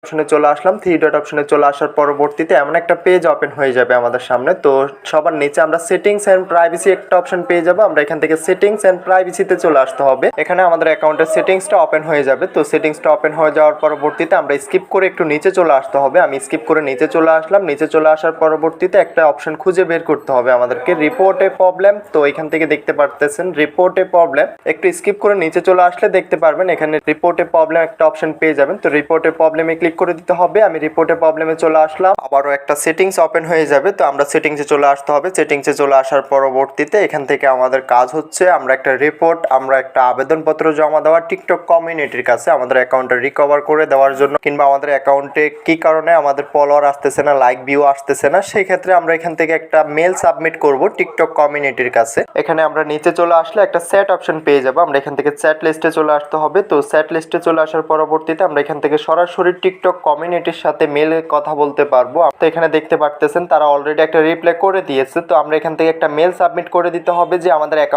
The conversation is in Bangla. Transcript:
অপশনে চলে আসলাম। থ্রি ডট অপশনে চলে আসার পরবর্তীতে এমন একটা পেজ ওপেন হয়ে যাবে আমাদের সামনে। তো সবার নিচে আমরা সেটিংস অ্যান্ড প্রাইভেসি একটা অপশন পেয়ে যাবো। আমরা এখান থেকে সেটিংস অ্যান্ড প্রাইভেসিতে চলে আসতে হবে। এখানে আমাদের অ্যাকাউন্টের সেটিংসটা ওপেন হয়ে যাবে। তো সেটিংসটা ওপেন হয়ে যাওয়ার পরবর্তীতে আমরা স্কিপ করে একটু নিচে চলে আসতে হবে। আমি স্কিপ করে নিচে চলে আসলাম। নিচে চলে আসার পরবর্তীতে একটা অপশন খুঁজে বের করতে হবে আমাদেরকে, রিপোর্ট এ প্রবলেম। তো এখান থেকে দেখতে পারতেছেন রিপোর্ট এ প্রবলেম। একটু স্কিপ করে নিচে চলে আসলে দেখতে পারবেন এখানে রিপোর্ট এ প্রবলেম একটা অপশন পেয়ে যাবেন। তো রিপোর্ট এ প্রবলেমে ক্লিক করে দিতে হবে। আমি রিপোর্ট এ প্রবলেমে চলে আসলাম। আবারও একটা সেটিংস ওপেন হয়ে যাবে। তো আমরা সেটিংসে চলে আসতে হবে। সেটিংসে চলে আসার পরবর্তীতে এখান থেকে আমাদের কাজ হচ্ছে আমরা একটা রিপোর্ট, আমরা একটা আবেদনপত্র জমা দেওয়া টিকটক কমিউনিটির কাছে আমাদের অ্যাকাউন্টটা রিকভার করে দেওয়ার জন্য, কিংবা আমাদের অ্যাকাউন্টে কি কারণে আমাদের ফলোয়ার আসতেছে না, লাইক ভিউ আসতেছে না, সেই ক্ষেত্রে আমরা এখান থেকে একটা মেল সাবমিট করব টিকটক কমিউনিটির কাছে। এখানে আমরা নিচে চলে আসলে একটা চ্যাট অপশন পেয়ে যাবো। আমরা এখান থেকে চ্যাট লিস্টে চলে আসতে হবে। তো চ্যাট লিস্টে চলে আসার পরবর্তীতে আমরা এখান থেকে সরাসরি টিকটক কমিউনিটির সাথে মেলে কথা বলতে পারবো। তো এখানে দেখতে পারতেছেন তারা অলরেডি একটা রিপ্লাই করে দিয়েছে। তো আমরা এখান থেকে একটা মেল সাবমিট করে দিতে হবে যে আমাদের অ্যাকাউন্ট